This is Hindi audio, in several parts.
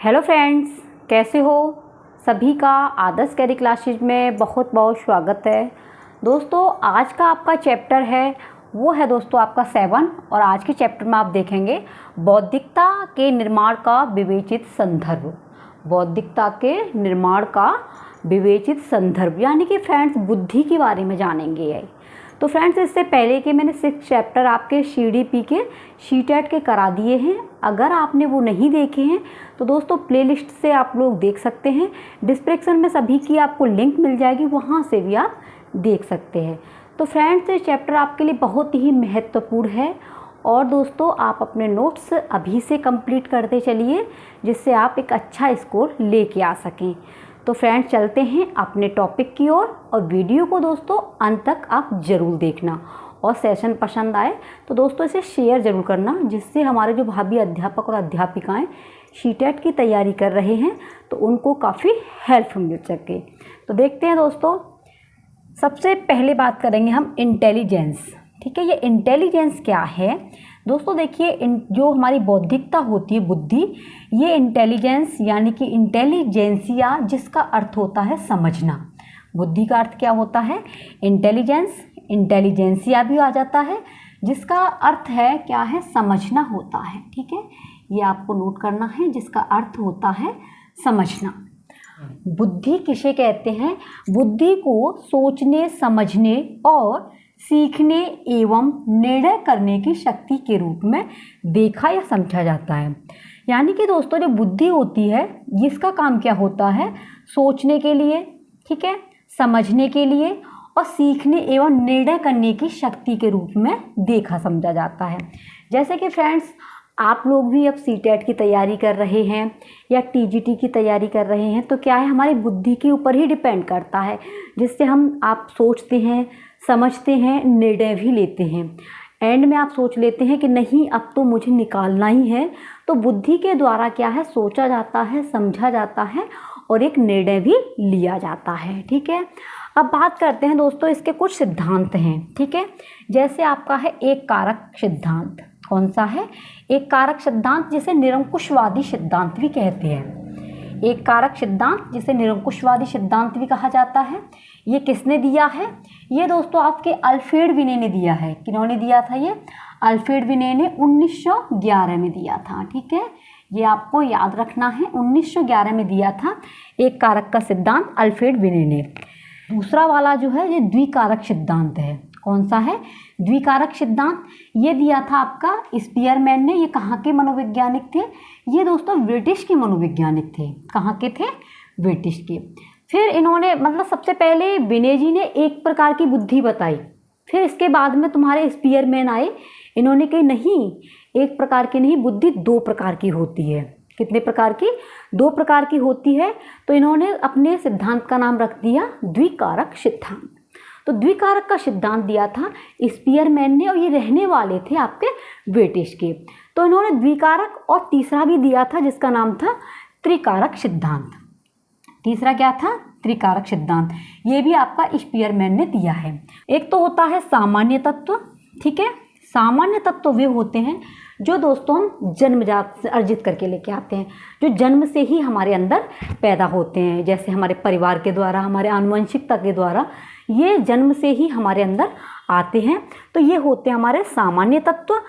हेलो फ्रेंड्स, कैसे हो? सभी का आदर्श कैरी क्लासेज में बहुत बहुत स्वागत है। दोस्तों, आज का आपका चैप्टर है वो है दोस्तों आपका 7 और आज के चैप्टर में आप देखेंगे बौद्धिकता के निर्माण का विवेचित संदर्भ। बौद्धिकता के निर्माण का विवेचित संदर्भ यानी कि फ्रेंड्स बुद्धि के बारे में जानेंगे। तो फ्रेंड्स, इससे पहले कि मैंने 6 चैप्टर आपके CDP के CTET के करा दिए हैं। अगर आपने वो नहीं देखे हैं तो दोस्तों प्लेलिस्ट से आप लोग देख सकते हैं। डिस्क्रिप्शन में सभी की आपको लिंक मिल जाएगी, वहाँ से भी आप देख सकते हैं। तो फ्रेंड्स, ये चैप्टर आपके लिए बहुत ही महत्वपूर्ण है और दोस्तों आप अपने नोट्स अभी से कंप्लीट करते चलिए, जिससे आप एक अच्छा स्कोर लेके आ सकें। तो फ्रेंड्स, चलते हैं अपने टॉपिक की ओर और वीडियो को दोस्तों अंत तक आप ज़रूर देखना और सेशन पसंद आए तो दोस्तों इसे शेयर ज़रूर करना, जिससे हमारे जो भाभी अध्यापक और अध्यापिकाएं CTET की तैयारी कर रहे हैं तो उनको काफ़ी हेल्प मिल सके। तो देखते हैं दोस्तों, सबसे पहले बात करेंगे हम इंटेलिजेंस। ठीक है, ये इंटेलिजेंस क्या है दोस्तों? देखिए, जो हमारी बौद्धिकता होती है, बुद्धि, ये इंटेलिजेंस यानी कि इंटेलिजेंसिया, जिसका अर्थ होता है समझना। बुद्धि का अर्थ क्या होता है? इंटेलिजेंस। इंटेलिजेंसिया भी आ जाता है, जिसका अर्थ है क्या है? समझना होता है। ठीक है, ये आपको नोट करना है, जिसका अर्थ होता है समझना। बुद्धि किसे कहते हैं? बुद्धि को सोचने, समझने और सीखने एवं निर्णय करने की शक्ति के रूप में देखा या समझा जाता है। यानी कि दोस्तों जो बुद्धि होती है, जिसका काम क्या होता है? सोचने के लिए, ठीक है, समझने के लिए और सीखने एवं निर्णय करने की शक्ति के रूप में देखा समझा जाता है। जैसे कि फ्रेंड्स, आप लोग भी अब CTET की तैयारी कर रहे हैं या TGT की तैयारी कर रहे हैं, तो क्या है, हमारी बुद्धि के ऊपर ही डिपेंड करता है, जिससे आप सोचते हैं, समझते हैं, निर्णय भी लेते हैं। एंड में आप सोच लेते हैं कि नहीं, अब तो मुझे निकालना ही है, तो बुद्धि के द्वारा क्या है, सोचा जाता है, समझा जाता है और एक निर्णय भी लिया जाता है। ठीक है, अब बात करते हैं दोस्तों, इसके कुछ सिद्धांत हैं। ठीक है, जैसे आपका है एक कारक सिद्धांत। कौन सा है? एक कारक सिद्धांत, जिसे निरंकुशवादी सिद्धांत भी कहते हैं। एक कारक सिद्धांत, जिसे निरंकुशवादी सिद्धांत भी कहा जाता है। ये किसने दिया है? ये दोस्तों आपके अल्फ्रेड बिने ने दिया है। किन्होंने दिया था? ये अल्फ्रेड बिने ने 1911 में दिया था। ठीक है, ये आपको याद रखना है, 1911 में दिया था एक कारक का सिद्धांत अल्फ्रेड बिने ने। दूसरा वाला जो है ये द्विकारक सिद्धांत है। कौन सा है? द्विकारक सिद्धांत। ये दिया था आपका स्पीयरमैन ने। ये कहाँ के मनोवैज्ञानिक थे? ये दोस्तों ब्रिटिश के मनोवैज्ञानिक थे। कहाँ के थे? ब्रिटिश के। फिर इन्होंने सबसे पहले बिने जी ने एक प्रकार की बुद्धि बताई, फिर इसके बाद में तुम्हारे स्पीयरमैन आए, इन्होंने कही नहीं, एक प्रकार की नहीं, बुद्धि 2 प्रकार की होती है। कितने प्रकार की? 2 प्रकार की होती है। तो इन्होंने अपने सिद्धांत का नाम रख दिया द्विकारक सिद्धांत। तो द्विकारक का सिद्धांत दिया था स्पीयरमैन ने और ये रहने वाले थे आपके ब्रिटिश के। तो इन्होंने द्विकारक और तीसरा भी दिया था, जिसका नाम था त्रिकारक सिद्धांत। तीसरा क्या था? त्रिकारक सिद्धांत। ये भी आपका स्पीयरमैन ने दिया है। एक तो होता है सामान्य तत्व। ठीक है, सामान्य तत्व वे होते हैं जो दोस्तों हम जन्मजात से अर्जित करके लेके आते हैं, जो जन्म से ही हमारे अंदर पैदा होते हैं, जैसे हमारे परिवार के द्वारा, हमारे आनुवंशिकता के द्वारा ये जन्म से ही हमारे अंदर आते हैं। तो ये होते हैं हमारे सामान्य तत्व।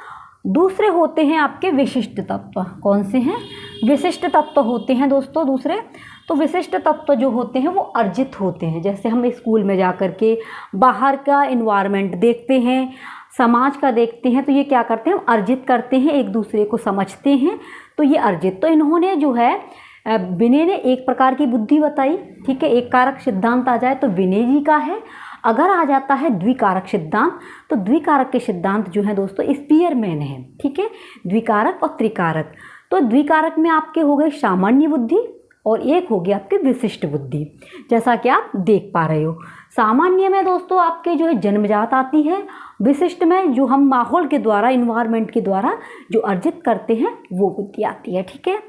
दूसरे होते हैं आपके विशिष्ट तत्व। कौन से हैं? विशिष्ट तत्व होते हैं दोस्तों दूसरे। तो विशिष्ट तत्व जो होते हैं वो अर्जित होते हैं। जैसे हम स्कूल में जा कर के बाहर का इन्वायरमेंट देखते हैं, समाज का देखते हैं, तो ये क्या करते हैं? हम अर्जित करते हैं, एक दूसरे को समझते हैं, तो ये अर्जित। तो इन्होंने जो है बिने ने एक प्रकार की बुद्धि बताई। ठीक है, एक कारक सिद्धांत आ जाए तो बिने जी का है। अगर आ जाता है द्विकारक सिद्धांत, तो द्विकारक के सिद्धांत जो है दोस्तों स्पीयरमैन है। ठीक है, द्विकारक और त्रिकारक। तो द्विकारक में आपके हो गए सामान्य बुद्धि और एक हो गया आपकी विशिष्ट बुद्धि, जैसा कि आप देख पा रहे हो। सामान्य में दोस्तों आपके जो है जन्मजात आती है, विशिष्ट में जो हम माहौल के द्वारा, इन्वायरमेंट के द्वारा जो अर्जित करते हैं वो बुद्धि आती है। ठीक है,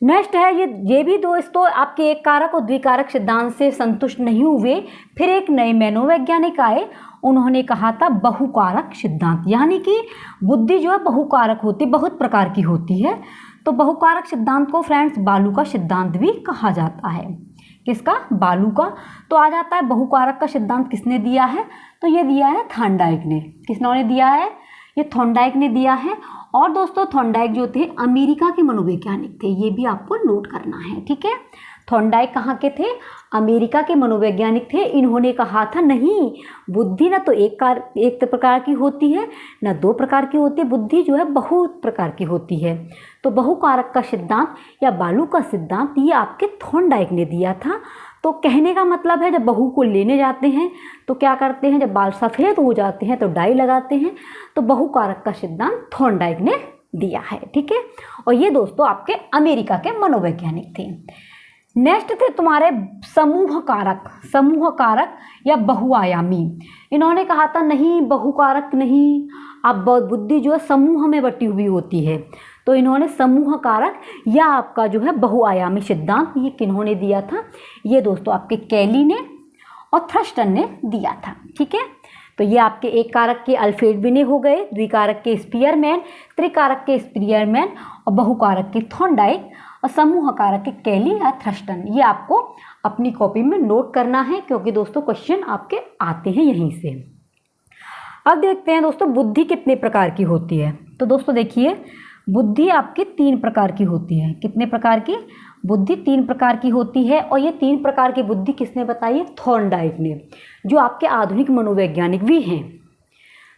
नेक्स्ट है ये भी दोस्तों आपके एक कारक और द्विकारक सिद्धांत से संतुष्ट नहीं हुए, फिर एक नए मनोवैज्ञानिक आए, उन्होंने कहा था बहुकारक सिद्धांत। यानी कि बुद्धि जो है बहुकारक होती, बहुत प्रकार की होती है। तो बहुकारक सिद्धांत को फ्रेंड्स बालू का सिद्धांत भी कहा जाता है। किसका? बालू का। तो आ जाता है बहुकारक का सिद्धांत किसने दिया है? तो ये दिया है थॉर्नडाइक ने। किसने दिया है? ये थॉर्नडाइक ने दिया है। और दोस्तों थॉर्नडाइक जो थे अमेरिका के मनोवैज्ञानिक थे, ये भी आपको नोट करना है, ठीक है। थॉर्नडाइक कहाँ के थे? अमेरिका के मनोवैज्ञानिक थे। इन्होंने कहा था नहीं, बुद्धि ना तो एक प्रकार की होती है, ना दो प्रकार की होती है, बुद्धि जो है बहुत प्रकार की होती है। तो बहुकारक का सिद्धांत या बालू का सिद्धांत ये आपके थॉर्नडाइक ने दिया था। तो कहने का मतलब है जब बहू को लेने जाते हैं तो क्या करते हैं, जब बाल सफ़ेद हो जाते हैं तो डाई लगाते हैं। तो बहुकारक का सिद्धांत थॉर्नडाइक ने दिया है, ठीक है। और ये दोस्तों आपके अमेरिका के मनोवैज्ञानिक थे। नेक्स्ट थे तुम्हारे समूह कारक या बहुआयामी। इन्होंने कहा था नहीं बहुकारक नहीं, अब बुद्धि जो है समूह में बटी हुई होती है। तो इन्होंने समूह कारक या आपका जो है बहुआयामी सिद्धांत ये किन्होंने दिया था? ये दोस्तों आपके कैली ने और थ्रस्टन ने दिया था, ठीक है। तो ये आपके एक कारक के अल्फ्रेड बिने हो गए, द्विकारक के स्पीयरमैन, त्रिकारक के स्पीयरमैन और बहुकारक के थॉर्नडाइक और समूह कारक के कैली या थ्रस्टन। ये आपको अपनी कॉपी में नोट करना है क्योंकि दोस्तों क्वेश्चन आपके आते हैं यहीं से। अब देखते हैं दोस्तों बुद्धि कितने प्रकार की होती है। तो दोस्तों देखिए बुद्धि आपकी 3 प्रकार की होती है। कितने प्रकार की? बुद्धि 3 प्रकार की होती है। और ये 3 प्रकार की बुद्धि किसने बताई है? थॉर्नडाइक ने, जो आपके आधुनिक मनोवैज्ञानिक भी हैं।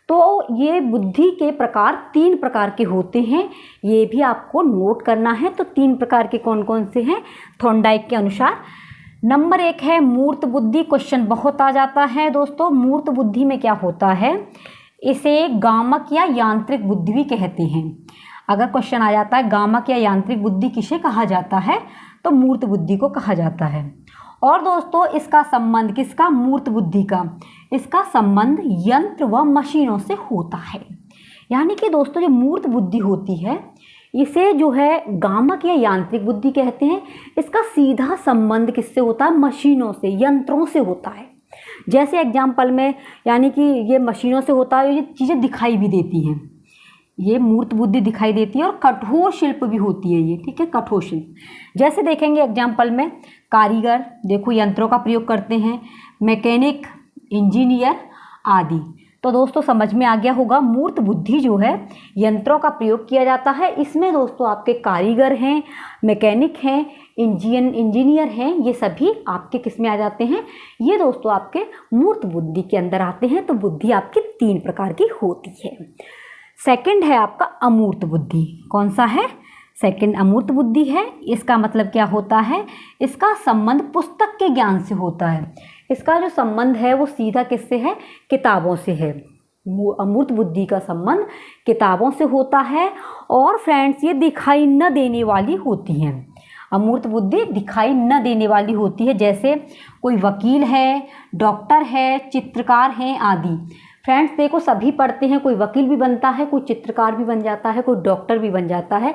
तो ये बुद्धि के प्रकार 3 प्रकार के होते हैं, ये भी आपको नोट करना है। तो 3 प्रकार के कौन कौन से हैं थॉर्नडाइक के अनुसार? नंबर 1 है मूर्त बुद्धि। क्वेश्चन बहुत आ जाता है दोस्तों। मूर्त बुद्धि में क्या होता है? इसे गामक या यांत्रिक बुद्धि भी कहते हैं। अगर क्वेश्चन आ जाता है गामक या यांत्रिक बुद्धि किसे कहा जाता है, तो मूर्त बुद्धि को कहा जाता है। और दोस्तों इसका संबंध किसका? मूर्त बुद्धि का। इसका संबंध यंत्र व मशीनों से होता है। यानी कि दोस्तों जो मूर्त बुद्धि होती है इसे जो है गामक या यांत्रिक बुद्धि कहते हैं। इसका सीधा संबंध किससे होता है? मशीनों से, यंत्रों से होता है। जैसे एग्जाम्पल में यानी कि ये मशीनों से होता है, ये चीज़ें दिखाई भी देती हैं, ये मूर्त बुद्धि दिखाई देती है। और कठोर शिल्प भी होती है ये, ठीक है, कठोर शिल्प। जैसे देखेंगे एग्जाम्पल में कारीगर देखो यंत्रों का प्रयोग करते हैं, मैकेनिक, इंजीनियर आदि। तो दोस्तों समझ में आ गया होगा मूर्त बुद्धि जो है यंत्रों का प्रयोग किया जाता है। इसमें दोस्तों आपके कारीगर हैं, मैकेनिक हैं, इंजीनियर हैं, ये सभी आपके किस में आ जाते हैं? ये दोस्तों आपके मूर्त बुद्धि के अंदर आते हैं। तो बुद्धि आपकी 3 प्रकार की होती है। सेकंड है आपका अमूर्त बुद्धि। कौन सा है? सेकंड अमूर्त बुद्धि है। इसका मतलब क्या होता है? इसका संबंध पुस्तक के ज्ञान से होता है। इसका जो संबंध है वो सीधा किससे है? किताबों से है। वो अमूर्त बुद्धि का संबंध किताबों से होता है। और फ्रेंड्स ये दिखाई न देने वाली होती हैं। अमूर्त बुद्धि दिखाई न देने वाली होती है। जैसे कोई वकील है, डॉक्टर है, चित्रकार हैं आदि। फ्रेंड्स देखो सभी पढ़ते हैं, कोई वकील भी बनता है, कोई चित्रकार भी बन जाता है, कोई डॉक्टर भी बन जाता है।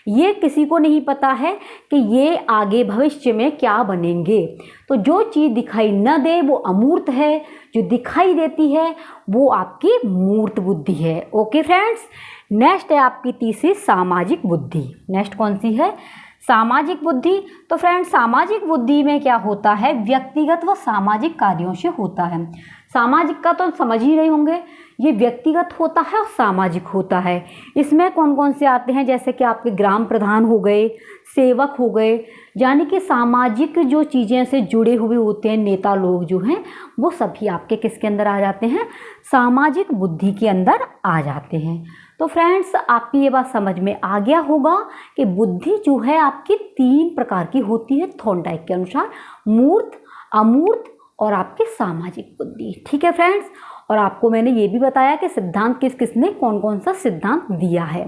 ये किसी को नहीं पता है कि ये आगे भविष्य में क्या बनेंगे। तो जो चीज़ दिखाई न दे वो अमूर्त है, जो दिखाई देती है वो आपकी मूर्त बुद्धि है। ओके फ्रेंड्स, नेक्स्ट है आपकी तीसरी सामाजिक बुद्धि। नेक्स्ट कौन सी है? सामाजिक बुद्धि। तो फ्रेंड्स सामाजिक बुद्धि में क्या होता है? व्यक्तिगत व सामाजिक कार्यों से होता है। सामाजिक का तो समझ ही रहे होंगे, ये व्यक्तिगत होता है और सामाजिक होता है। इसमें कौन कौन से आते हैं? जैसे कि आपके ग्राम प्रधान हो गए, सेवक हो गए, यानी कि सामाजिक जो चीज़ें से जुड़े हुए होते हैं नेता लोग जो हैं वो सभी आपके किसके अंदर आ जाते हैं? सामाजिक बुद्धि के अंदर आ जाते हैं। तो फ्रेंड्स आपकी ये बात समझ में आ गया होगा कि बुद्धि जो है आपकी 3 प्रकार की होती है थॉर्नडाइक के अनुसार, मूर्त, अमूर्त और आपकी सामाजिक बुद्धि। ठीक है फ्रेंड्स, और आपको मैंने ये भी बताया कि सिद्धांत किस किसने कौन कौन सा सिद्धांत दिया है।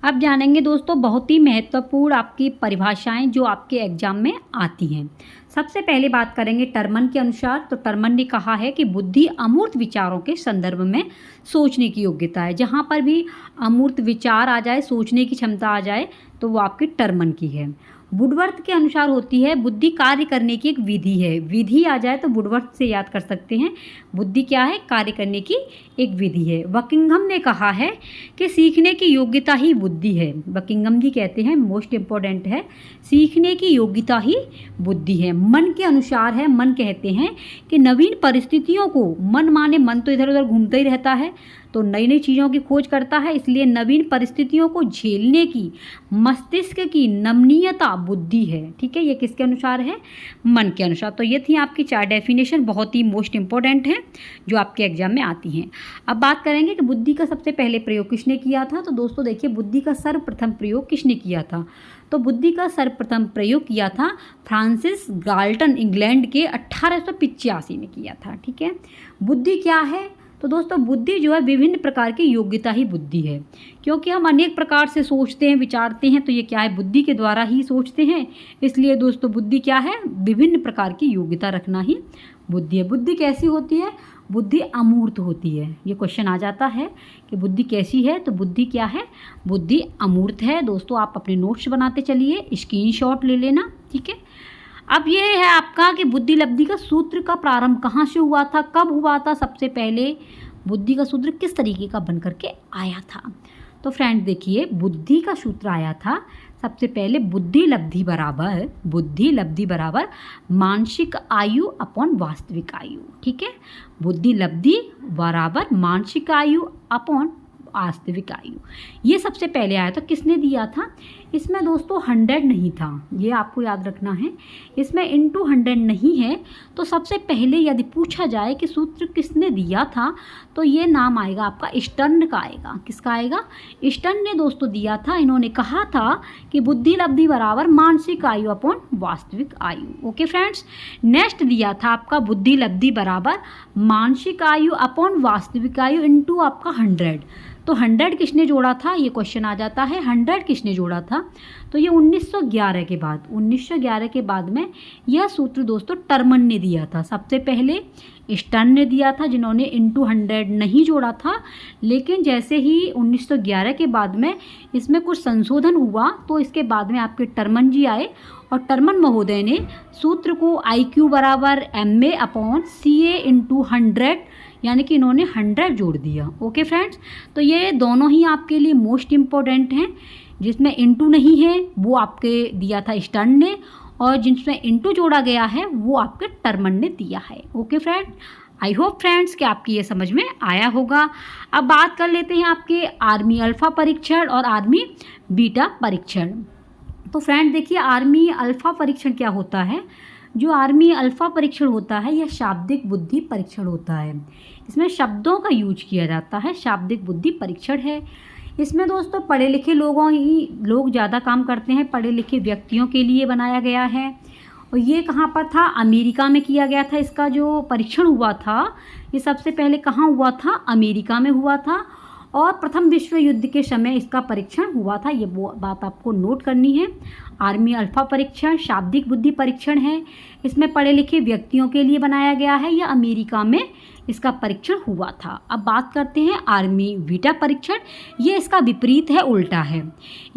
अब जानेंगे दोस्तों बहुत ही महत्वपूर्ण आपकी परिभाषाएं जो आपके एग्जाम में आती हैं। सबसे पहले बात करेंगे टर्मन के अनुसार। तो टर्मन ने कहा है कि बुद्धि अमूर्त विचारों के संदर्भ में सोचने की योग्यता है। जहाँ पर भी अमूर्त विचार आ जाए, सोचने की क्षमता आ जाए, तो वो आपकी टर्मन की है। वुडवर्थ के अनुसार होती है बुद्धि कार्य करने की एक विधि है। विधि आ जाए तो वुडवर्थ से याद कर सकते हैं। बुद्धि क्या है? कार्य करने की एक विधि है। बकिंघम ने कहा है कि सीखने की योग्यता ही बुद्धि है। बकिंघम जी कहते हैं मोस्ट इम्पोर्टेंट है, सीखने की योग्यता ही बुद्धि है। मन के अनुसार है, मन कहते हैं कि नवीन परिस्थितियों को, मन माने मन तो इधर उधर घूमता ही रहता है, तो नई नई चीज़ों की खोज करता है, इसलिए नवीन परिस्थितियों को झेलने की मस्तिष्क की नमनीयता बुद्धि है। ठीक है, ये किसके अनुसार है? मन के अनुसार। तो ये थी आपकी 4 डेफिनेशन, बहुत ही मोस्ट इंपॉर्टेंट है जो आपके एग्जाम में आती हैं। अब बात करेंगे कि बुद्धि का सबसे पहले प्रयोग किसने किया था। तो दोस्तों देखिए, बुद्धि का सर्वप्रथम प्रयोग किसने किया था? तो बुद्धि का सर्वप्रथम प्रयोग किया था फ्रांसिस गाल्टन, इंग्लैंड के 1885 में किया था। ठीक है, बुद्धि क्या है? तो दोस्तों बुद्धि जो है विभिन्न प्रकार की योग्यता ही बुद्धि है, क्योंकि हम अनेक प्रकार से सोचते हैं, विचारते हैं, तो ये क्या है? बुद्धि के द्वारा ही सोचते हैं। इसलिए दोस्तों बुद्धि क्या है? विभिन्न प्रकार की योग्यता रखना ही बुद्धि है। बुद्धि कैसी होती है? बुद्धि अमूर्त होती है। ये क्वेश्चन आ जाता है कि बुद्धि कैसी है, तो बुद्धि क्या है? बुद्धि अमूर्त है। दोस्तों आप अपने नोट्स बनाते चलिए, स्क्रीनशॉट ले लेना। ठीक है, अब ये है आपका कि बुद्धि लब्धि का सूत्र का प्रारंभ कहाँ से हुआ था, कब हुआ था, सबसे पहले बुद्धि का सूत्र किस तरीके का बन करके आया था। तो फ्रेंड देखिए, बुद्धि का सूत्र आया था सबसे पहले बुद्धि लब्धि बराबर मानसिक आयु अपॉन वास्तविक आयु। ठीक है, बुद्धि लब्धि बराबर मानसिक आयु अपॉन वास्तविक आयु, ये सबसे पहले आया। तो किसने दिया था? इसमें दोस्तों 100 नहीं था, ये आपको याद रखना है। इसमें इंटू 100 नहीं है। तो सबसे पहले यदि पूछा जाए कि सूत्र किसने दिया था, तो ये नाम आएगा आपका स्टर्न का आएगा। किसका आएगा? स्टर्न ने दोस्तों दिया था। इन्होंने कहा था कि बुद्धि लब्धि बराबर मानसिक आयु अपॉन वास्तविक आयु। ओके फ्रेंड्स, नेक्स्ट दिया था आपका बुद्धि लब्धि बराबर मानसिक आयु अपॉन वास्तविक आयु इंटू आपका 100। तो 100 किसने जोड़ा था? ये क्वेश्चन आ जाता है, 100 किसने जोड़ा था? तो ये 1911 के बाद में यह सूत्र दोस्तों टर्मन ने दिया था। सबसे पहले स्टर्न ने दिया था, जिन्होंने इंटू 100 नहीं जोड़ा था। लेकिन जैसे ही 1911 के बाद में इसमें कुछ संशोधन हुआ, तो इसके बाद में आपके टर्मन जी आए और टर्मन महोदय ने सूत्र को IQ बराबर MA अपॉन CA इंटू 100, यानी कि इन्होंने 100 जोड़ दिया। ओके फ्रेंड्स, तो ये दोनों ही आपके लिए मोस्ट इम्पोर्टेंट हैं। जिसमें इंटू नहीं है वो आपके दिया था स्टर्न ने, और जिसमें इंटू जोड़ा गया है वो आपके टर्मन ने दिया है। Okay friend, I hope friends कि आपकी ये समझ में आया होगा। अब बात कर लेते हैं आपके आर्मी अल्फ़ा परीक्षण और आर्मी बीटा परीक्षण। तो फ्रेंड देखिए, आर्मी अल्फ़ा परीक्षण क्या होता है? जो आर्मी अल्फ़ा परीक्षण होता है यह शाब्दिक बुद्धि परीक्षण होता है। इसमें शब्दों का यूज किया जाता है, शाब्दिक बुद्धि परीक्षण है। इसमें दोस्तों पढ़े लिखे लोग ज़्यादा काम करते हैं, पढ़े लिखे व्यक्तियों के लिए बनाया गया है। और ये कहाँ पर था? अमेरिका में किया गया था। इसका जो परीक्षण हुआ था ये सबसे पहले कहाँ हुआ था? अमेरिका में हुआ था। और प्रथम विश्व युद्ध के समय इसका परीक्षण हुआ था। ये वो बात आपको नोट करनी है। आर्मी अल्फ़ा परीक्षण शाब्दिक बुद्धि परीक्षण है। इसमें पढ़े लिखे व्यक्तियों के लिए बनाया गया है। यह अमेरिका में इसका परीक्षण हुआ था। अब बात करते हैं आर्मी बीटा परीक्षण। ये इसका विपरीत है, उल्टा है।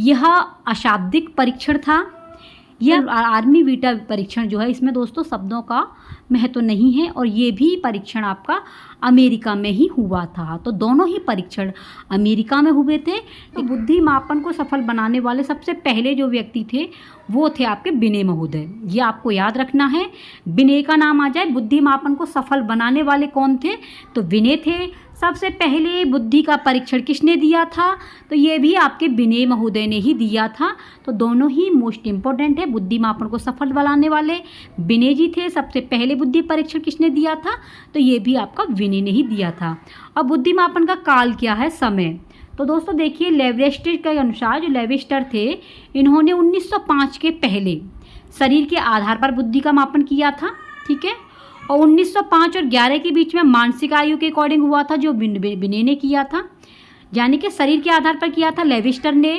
यह अशाब्दिक परीक्षण था। यह आर्मी बीटा परीक्षण जो है, इसमें दोस्तों शब्दों का महत्व नहीं है, और ये भी परीक्षण आपका अमेरिका में ही हुआ था। तो दोनों ही परीक्षण अमेरिका में हुए थे। तो बुद्धि मापन को सफल बनाने वाले सबसे पहले जो व्यक्ति थे वो थे आपके बिने महोदय। ये आपको याद रखना है, बिने का नाम आ जाए। बुद्धि मापन को सफल बनाने वाले कौन थे? तो बिने थे। सबसे पहले बुद्धि का परीक्षण किसने दिया था? तो ये भी आपके बिने महोदय ने ही दिया था। तो दोनों ही मोस्ट इम्पोर्टेंट है। बुद्धि मापन को सफल बनाने वाले बिने जी थे। सबसे पहले बुद्धि परीक्षण किसने दिया था? तो ये भी आपका बिने ने ही दिया था। अब बुद्धि मापन का काल क्या है? समय। तो दोस्तों देखिए, लेवेस्टर के अनुसार, जो लेवेस्टर थे इन्होंने 1905 के पहले शरीर के आधार पर बुद्धि का मापन किया था। ठीक है, और 1905 और 11 के बीच में मानसिक आयु के अकॉर्डिंग हुआ था, जो बिने ने किया था, यानी कि शरीर के आधार पर किया था लेवेस्टर ने।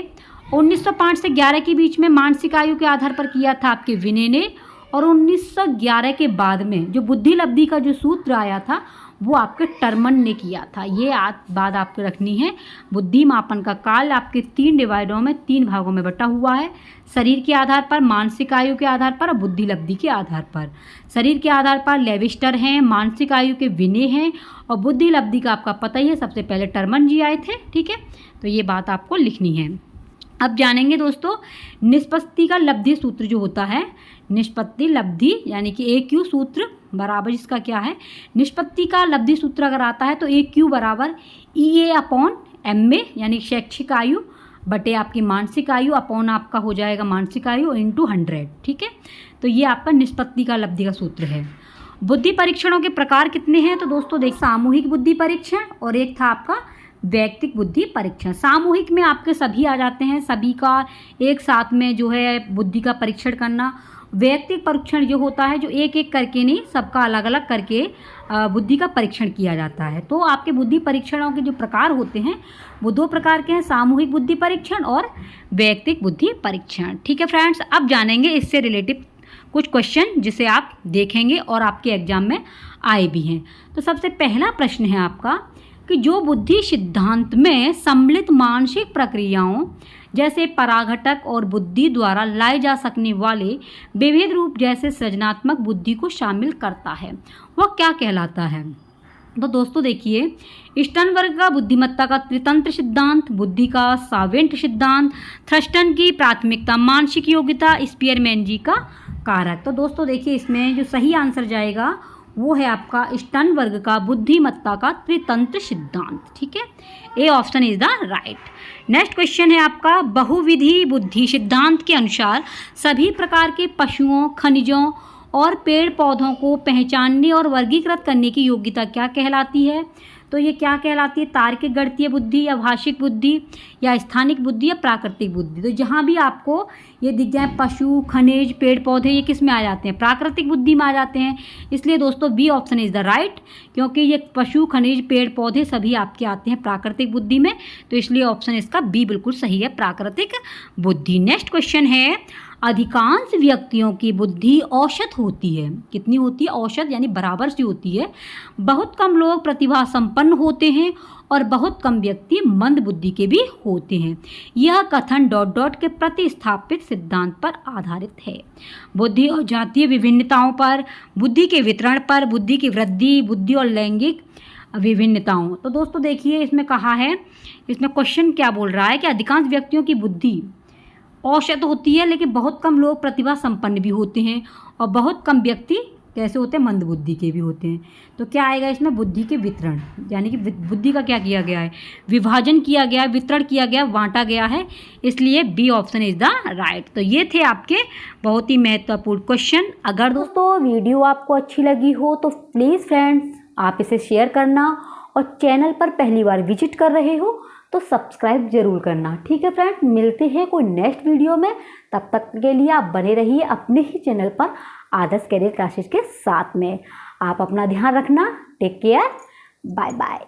1905 से 11 के बीच में मानसिक आयु के आधार पर किया था आपके विने ने। और 1911 के बाद में जो बुद्धि लब्धि का जो सूत्र आया था वो आपके टर्मन ने किया था। ये बात आपको रखनी है। बुद्धि मापन का काल आपके 3 डिवाइडों में 3 भागों में बटा हुआ है, शरीर के आधार पर, मानसिक आयु के आधार पर और बुद्धि लब्धि के आधार पर। शरीर के आधार पर लेविस्टर हैं, मानसिक आयु के विने हैं और बुद्धि लब्धि का आपका पता ही है, सबसे पहले टर्मन जी आए थे। ठीक है, तो ये बात आपको लिखनी है। अब जानेंगे दोस्तों निष्पत्ति का लब्धि सूत्र जो होता है, निष्पत्ति लब्धि यानी कि AQ सूत्र बराबर इसका क्या है, निष्पत्ति का लब्धि सूत्र अगर आता है तो AQ बराबर EA/MA यानी शैक्षिक आयु बटे आपकी मानसिक आयु अपॉन आपका हो जाएगा मानसिक आयु इंटू 100। ठीक है, तो ये आपका निष्पत्ति का लब्धि का सूत्र है। बुद्धि परीक्षणों के प्रकार कितने हैं तो दोस्तों देख, सामूहिक बुद्धि परीक्षण और एक था आपका वैयक्तिक बुद्धि परीक्षण। सामूहिक में आपके सभी आ जाते हैं, सभी का एक साथ में जो है बुद्धि का परीक्षण करना। वैयक्तिक परीक्षण जो होता है जो एक एक करके नहीं, सबका अलग अलग करके बुद्धि का परीक्षण किया जाता है। तो आपके बुद्धि परीक्षणों के जो प्रकार होते हैं वो 2 प्रकार के हैं, सामूहिक बुद्धि परीक्षण और वैयक्तिक बुद्धि परीक्षण। ठीक है फ्रेंड्स, अब जानेंगे इससे रिलेटिव कुछ क्वेश्चन जिसे आप देखेंगे और आपके एग्जाम में आए भी हैं। तो सबसे पहला प्रश्न है आपका कि जो बुद्धि सिद्धांत में सम्मिलित मानसिक प्रक्रियाओं जैसे पराघटक और बुद्धि द्वारा लाए जा सकने वाले विविध रूप जैसे सृजनात्मक बुद्धि को शामिल करता है वह क्या कहलाता है। तो दोस्तों देखिए, स्टर्नबर्ग का बुद्धिमत्ता का त्रितंत्र सिद्धांत, बुद्धि का सावेंट सिद्धांत, थ्रस्टन की प्राथमिकता मानसिक योग्यता, स्पीयरमैन जी का कारक। तो दोस्तों देखिए, इसमें जो सही आंसर जाएगा वो है आपका स्टर्नबर्ग का बुद्धिमत्ता का त्रितंत्र सिद्धांत। ठीक है, A option is the right. Next question है आपका, बहुविधि बुद्धि सिद्धांत के अनुसार सभी प्रकार के पशुओं, खनिजों और पेड़ पौधों को पहचानने और वर्गीकृत करने की योग्यता क्या कहलाती है। तो ये क्या कहलाती है, तार्किक गणितीय बुद्धि या भाषिक बुद्धि या स्थानिक बुद्धि या प्राकृतिक बुद्धि। तो जहाँ भी आपको ये दिख जाए पशु, खनिज, पेड़ पौधे, ये किस में आ जाते हैं, प्राकृतिक बुद्धि में आ जाते हैं। इसलिए दोस्तों B option is the right, क्योंकि ये पशु, खनिज, पेड़ पौधे सभी आपके आते हैं प्राकृतिक बुद्धि में। तो इसलिए ऑप्शन इसका बी बिल्कुल सही है, प्राकृतिक बुद्धि। नेक्स्ट क्वेश्चन है, अधिकांश व्यक्तियों की बुद्धि औसत होती है। कितनी होती है, औसत यानी बराबर सी होती है। बहुत कम लोग प्रतिभा संपन्न होते हैं और बहुत कम व्यक्ति मंद बुद्धि के भी होते हैं। यह कथन ... के प्रतिस्थापित सिद्धांत पर आधारित है। बुद्धि और जातीय विभिन्नताओं पर, बुद्धि के वितरण पर, बुद्धि की वृद्धि, बुद्धि और लैंगिक विभिन्नताओं। तो दोस्तों देखिए, इसमें कहा है, इसमें क्वेश्चन क्या बोल रहा है कि अधिकांश व्यक्तियों की बुद्धि औसत होती है लेकिन बहुत कम लोग प्रतिभा संपन्न भी होते हैं और बहुत कम व्यक्ति कैसे होते हैं, मंद बुद्धि के भी होते हैं। तो क्या आएगा इसमें, बुद्धि के वितरण, यानी कि बुद्धि का क्या किया गया है, विभाजन किया गया, वितरण किया गया, बांटा गया है। इसलिए B option is the right. तो ये थे आपके बहुत ही महत्वपूर्ण क्वेश्चन। अगर दोस्तों वीडियो आपको अच्छी लगी हो तो प्लीज़ फ्रेंड्स आप इसे शेयर करना और चैनल पर पहली बार विजिट कर रहे हो तो सब्सक्राइब जरूर करना। ठीक है फ्रेंड्स, मिलते हैं कोई नेक्स्ट वीडियो में। तब तक के लिए आप बने रहिए अपने ही चैनल पर आदर्श कैरियर क्लासेस के साथ में। आप अपना ध्यान रखना। Take care, bye bye.